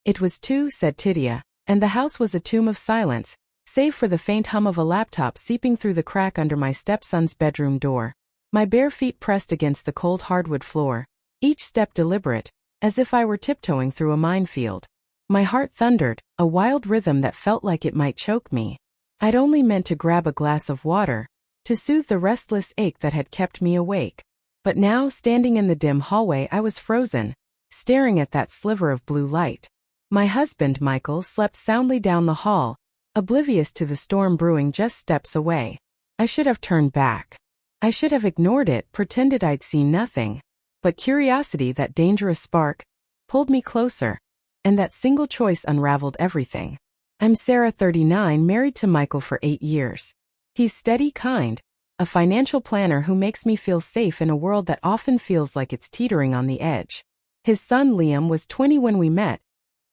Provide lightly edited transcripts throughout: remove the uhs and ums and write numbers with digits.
It was 2, said Tidia, and the house was a tomb of silence, save for the faint hum of a laptop seeping through the crack under my stepson's bedroom door. My bare feet pressed against the cold hardwood floor, each step deliberate, as if I were tiptoeing through a minefield. My heart thundered, a wild rhythm that felt like it might choke me. I'd only meant to grab a glass of water, to soothe the restless ache that had kept me awake. But now, standing in the dim hallway, I was frozen, staring at that sliver of blue light. My husband, Michael, slept soundly down the hall, oblivious to the storm brewing just steps away. I should have turned back. I should have ignored it, pretended I'd seen nothing. But curiosity, that dangerous spark, pulled me closer, and that single choice unraveled everything. I'm Sarah, 39, married to Michael for 8 years. He's steady, kind, a financial planner who makes me feel safe in a world that often feels like it's teetering on the edge. His son Liam was 20 when we met,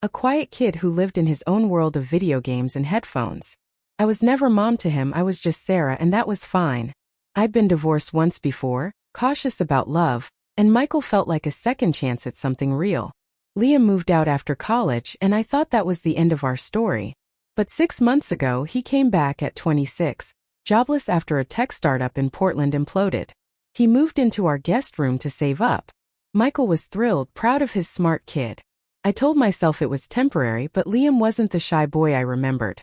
a quiet kid who lived in his own world of video games and headphones. I was never mom to him, I was just Sarah, and that was fine. I'd been divorced once before, cautious about love, and Michael felt like a second chance at something real. Liam moved out after college, and I thought that was the end of our story. But 6 months ago, he came back at 26, jobless after a tech startup in Portland imploded. He moved into our guest room to save up. Michael was thrilled, proud of his smart kid. I told myself it was temporary, but Liam wasn't the shy boy I remembered.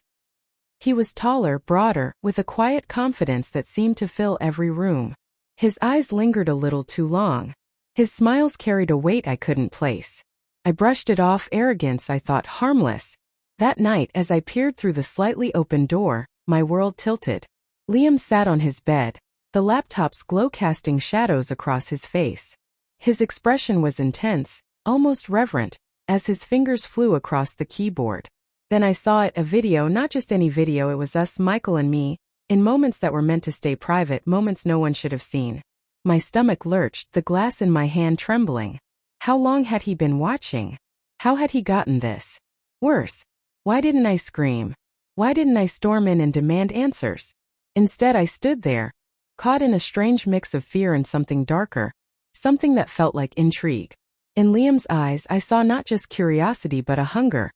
He was taller, broader, with a quiet confidence that seemed to fill every room. His eyes lingered a little too long. His smiles carried a weight I couldn't place. I brushed it off, arrogance, I thought, harmless. That night, as I peered through the slightly open door, my world tilted. Liam sat on his bed, the laptop's glow casting shadows across his face. His expression was intense, almost reverent, as his fingers flew across the keyboard. Then I saw it, a video, not just any video, it was us, Michael and me, in moments that were meant to stay private, moments no one should have seen. My stomach lurched, the glass in my hand trembling. How long had he been watching? How had he gotten this? Worse, why didn't I scream? Why didn't I storm in and demand answers? Instead, I stood there, caught in a strange mix of fear and something darker, something that felt like intrigue. In Liam's eyes, I saw not just curiosity but a hunger,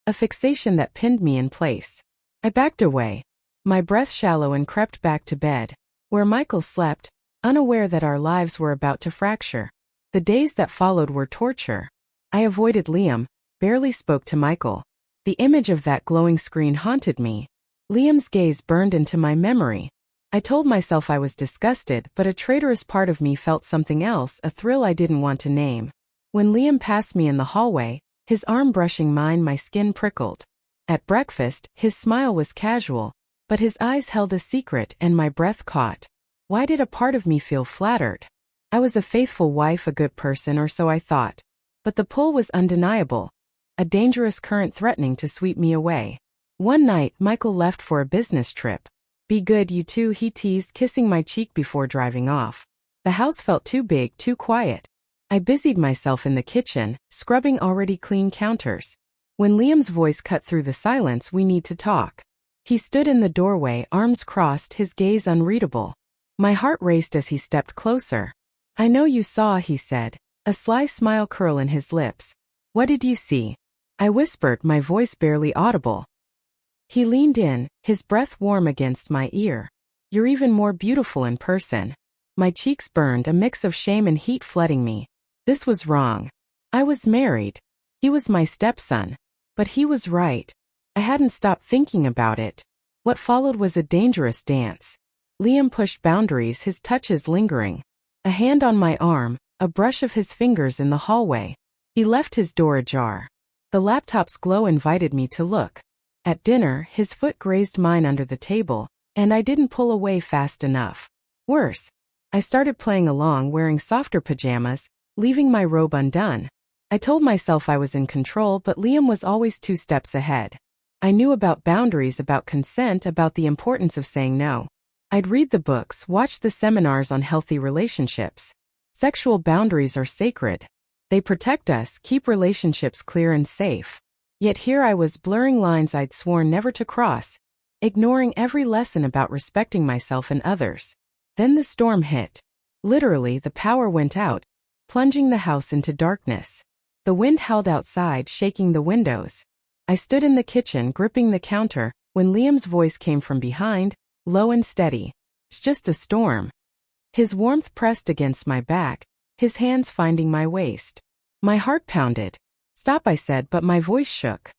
a fixation that pinned me in place. I backed away, my breath shallow, and crept back to bed, where Michael slept, unaware that our lives were about to fracture. The days that followed were torture. I avoided Liam, barely spoke to Michael. The image of that glowing screen haunted me. Liam's gaze burned into my memory. I told myself I was disgusted, but a traitorous part of me felt something else, a thrill I didn't want to name. When Liam passed me in the hallway, his arm brushing mine, my skin prickled. At breakfast, his smile was casual, but his eyes held a secret, and my breath caught. Why did a part of me feel flattered? I was a faithful wife, a good person, or so I thought. But the pull was undeniable, a dangerous current threatening to sweep me away. One night, Michael left for a business trip. Be good, you two, he teased, kissing my cheek before driving off. The house felt too big, too quiet. I busied myself in the kitchen, scrubbing already clean counters. When Liam's voice cut through the silence, we need to talk. He stood in the doorway, arms crossed, his gaze unreadable. My heart raced as he stepped closer. I know you saw, he said, a sly smile curl in his lips. What did you see? I whispered, my voice barely audible. He leaned in, his breath warm against my ear. You're even more beautiful in person. My cheeks burned, a mix of shame and heat flooding me. This was wrong. I was married. He was my stepson. But he was right. I hadn't stopped thinking about it. What followed was a dangerous dance. Liam pushed boundaries, his touches lingering. A hand on my arm, a brush of his fingers in the hallway. He left his door ajar. The laptop's glow invited me to look. At dinner, his foot grazed mine under the table, and I didn't pull away fast enough. Worse, I started playing along, wearing softer pajamas, leaving my robe undone. I told myself I was in control, but Liam was always 2 steps ahead. I knew about boundaries, about consent, about the importance of saying no. I'd read the books, watch the seminars on healthy relationships. Sexual boundaries are sacred. They protect us, keep relationships clear and safe. Yet here I was, blurring lines I'd sworn never to cross, ignoring every lesson about respecting myself and others. Then the storm hit. Literally, the power went out, plunging the house into darkness. The wind howled outside, shaking the windows. I stood in the kitchen, gripping the counter, when Liam's voice came from behind, low and steady. "It's just a storm." His warmth pressed against my back, his hands finding my waist. My heart pounded. "Stop," I said, but my voice shook.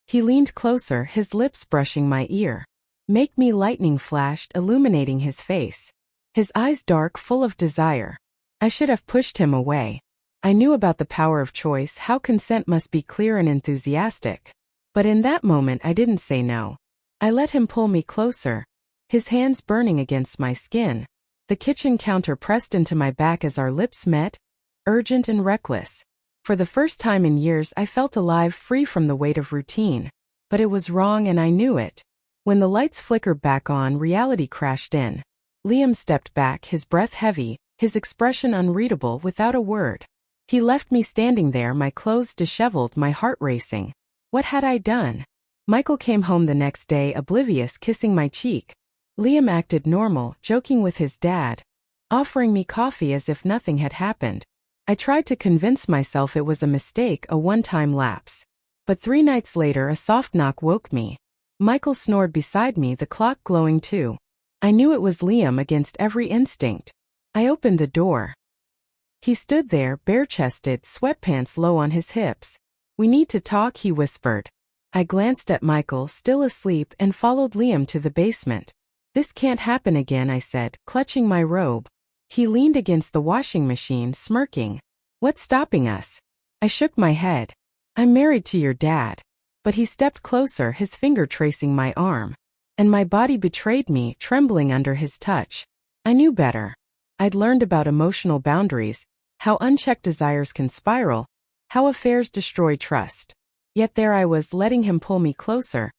He leaned closer, his lips brushing my ear. "Make me," lightning flashed, illuminating his face. His eyes dark, full of desire. I should have pushed him away. I knew about the power of choice, how consent must be clear and enthusiastic. But in that moment I didn't say no. I let him pull me closer, his hands burning against my skin. The kitchen counter pressed into my back as our lips met, urgent and reckless. For the first time in years I felt alive, free from the weight of routine. But it was wrong and I knew it. When the lights flickered back on, reality crashed in. Liam stepped back, his breath heavy, his expression unreadable, without a word. He left me standing there, my clothes disheveled, my heart racing. What had I done? Michael came home the next day, oblivious, kissing my cheek. Liam acted normal, joking with his dad, offering me coffee as if nothing had happened. I tried to convince myself it was a mistake, a one-time lapse. But 3 nights later a soft knock woke me. Michael snored beside me, the clock glowing too. I knew it was Liam against every instinct. I opened the door. He stood there, bare-chested, sweatpants low on his hips. "We need to talk," he whispered. I glanced at Michael, still asleep, and followed Liam to the basement. "This can't happen again," I said, clutching my robe. He leaned against the washing machine, smirking. "What's stopping us?" I shook my head. "I'm married to your dad." But he stepped closer, his finger tracing my arm. And my body betrayed me, trembling under his touch. I knew better. I'd learned about emotional boundaries, how unchecked desires can spiral, how affairs destroy trust. Yet there I was, letting him pull me closer,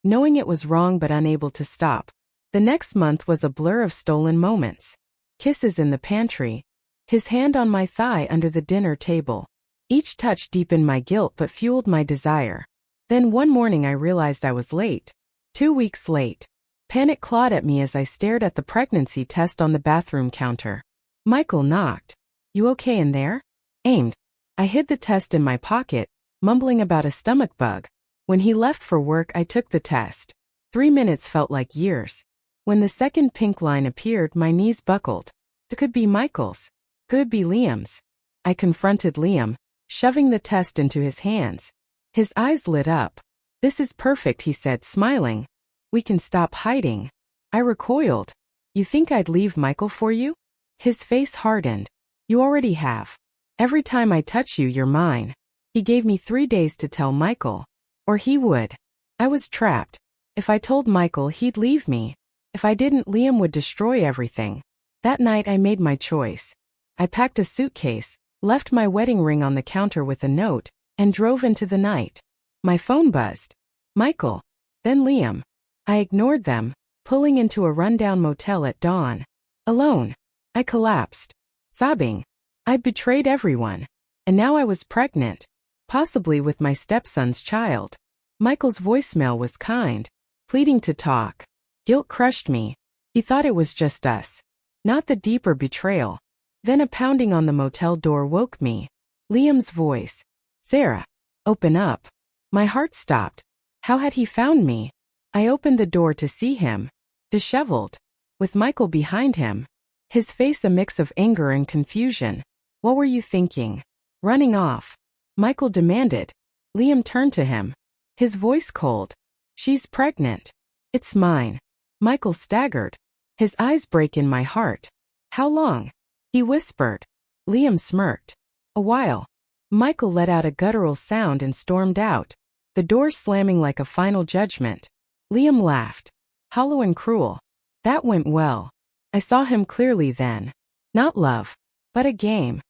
knowing it was wrong but unable to stop. The next month was a blur of stolen moments. Kisses in the pantry, his hand on my thigh under the dinner table. Each touch deepened my guilt but fueled my desire. Then one morning I realized I was late. 2 weeks late. Panic clawed at me as I stared at the pregnancy test on the bathroom counter. Michael knocked. "You okay in there?" Aimed. I hid the test in my pocket, mumbling about a stomach bug. When he left for work I took the test. 3 minutes felt like years. When the second pink line appeared, my knees buckled. It could be Michael's. Could be Liam's. I confronted Liam, shoving the test into his hands. His eyes lit up. "This is perfect," he said, smiling. "We can stop hiding." I recoiled. "You think I'd leave Michael for you?" His face hardened. "You already have. Every time I touch you, you're mine." He gave me 3 days to tell Michael. Or he would. I was trapped. If I told Michael, he'd leave me. If I didn't, Liam would destroy everything. That night I made my choice. I packed a suitcase, left my wedding ring on the counter with a note, and drove into the night. My phone buzzed. Michael. Then Liam. I ignored them, pulling into a rundown motel at dawn. Alone. I collapsed, sobbing. I'd betrayed everyone. And now I was pregnant, possibly with my stepson's child. Michael's voicemail was kind, pleading to talk. Guilt crushed me. He thought it was just us, not the deeper betrayal. Then a pounding on the motel door woke me. Liam's voice. "Sarah, open up." My heart stopped. How had he found me? I opened the door to see him, disheveled, with Michael behind him, his face a mix of anger and confusion. "What were you thinking?" "Running off," Michael demanded. Liam turned to him, his voice cold. "She's pregnant." "It's mine." Michael staggered, his eyes break in my heart. "How long?" he whispered. Liam smirked. "A while." Michael let out a guttural sound and stormed out, the door slamming like a final judgment. Liam laughed, hollow and cruel. That went well. I saw him clearly then. Not love, but a game.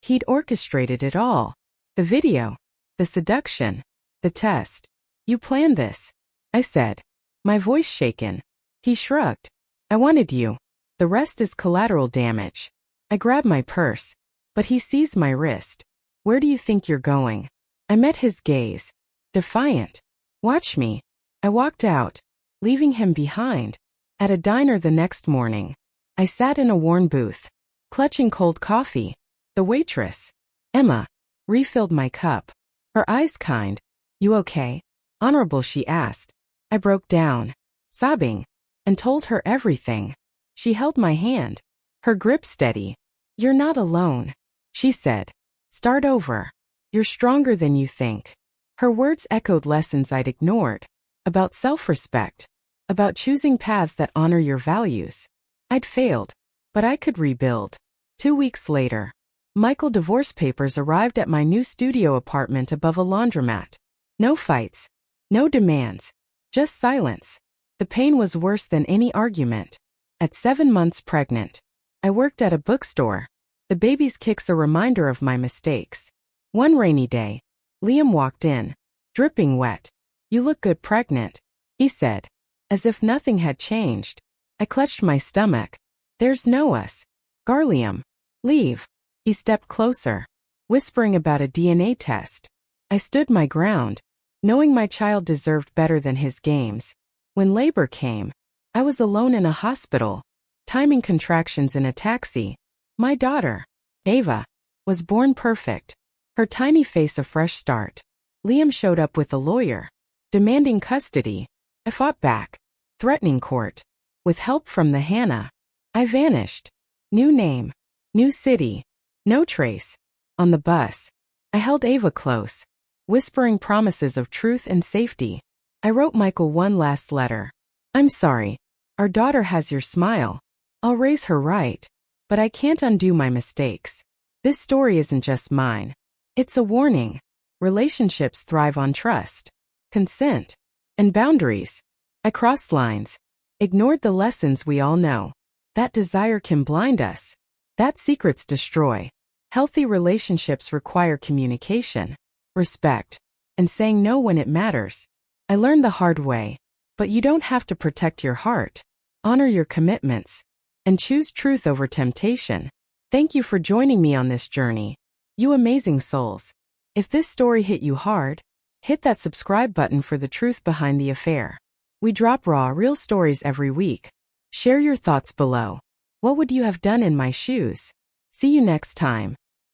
He'd orchestrated it all. The video, the seduction, the test. "You planned this," I said, my voice shaken. He shrugged. "I wanted you. The rest is collateral damage." I grabbed my purse, but he seized my wrist. "Where do you think you're going?" I met his gaze, defiant. "Watch me." I walked out, leaving him behind. At a diner the next morning, I sat in a worn booth, clutching cold coffee. The waitress, Emma, refilled my cup. Her eyes kind. You okay? Honorable, she asked. I broke down, sobbing, and told her everything. She held my hand, her grip steady. You're not alone, she said. Start over. You're stronger than you think. Her words echoed lessons I'd ignored, about self-respect, about choosing paths that honor your values. I'd failed, but I could rebuild. 2 weeks later, Michael's divorce papers arrived at my new studio apartment above a laundromat. No fights, no demands, just silence. The pain was worse than any argument. At 7 months pregnant, I worked at a bookstore. The baby's kicks a reminder of my mistakes. One rainy day, Liam walked in, dripping wet. You look good pregnant, he said, as if nothing had changed. I clutched my stomach. There's no us. Garliam. Leave. He stepped closer, whispering about a DNA test. I stood my ground, knowing my child deserved better than his games. When labor came, I was alone in a hospital, timing contractions in a taxi. My daughter, Ava, was born perfect, her tiny face a fresh start. Liam showed up with a lawyer, demanding custody. I fought back, threatening court. With help from the Hannah, I vanished. New name, new city, no trace. On the bus, I held Ava close, whispering promises of truth and safety. I wrote Michael one last letter. I'm sorry. Our daughter has your smile. I'll raise her right. But I can't undo my mistakes. This story isn't just mine. It's a warning. Relationships thrive on trust, consent, and boundaries. I crossed lines, ignored the lessons we all know. That desire can blind us. That secrets destroy. Healthy relationships require communication, respect, and saying no when it matters. I learned the hard way, but you don't have to protect your heart. Honor your commitments, and choose truth over temptation. Thank you for joining me on this journey, you amazing souls. If this story hit you hard, hit that subscribe button for the truth behind the affair. We drop raw, real stories every week. Share your thoughts below. What would you have done in my shoes? See you next time.